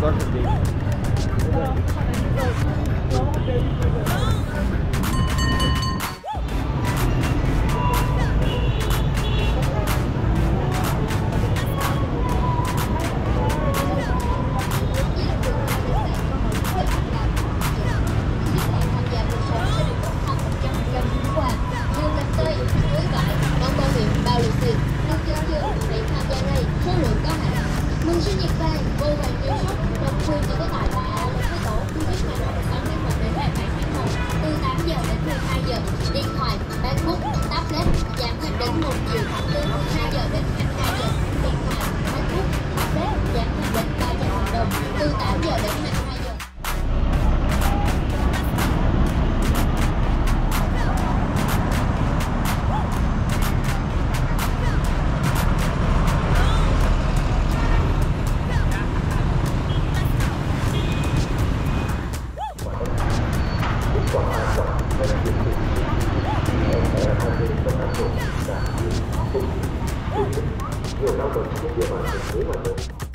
soccer game. Mừng sinh nhật vàng, vô vàng yêu shop độc quyền chỉ có tại một cái tổ duy nhất ngày đầu 6 tháng 1 đến ngày 7 tháng 1 từ 8 giờ đến 12 giờ. Điện thoại, MacBook, tablet giảm thành đến 1 triệu từ 12 giờ đến 22 giờ. Điện thoại, MacBook, tablet giảm thành đến 300.000 đồng từ 8 giờ đến 22 giờ. Nhiều lao động trên địa bàn thành phố Hà Nội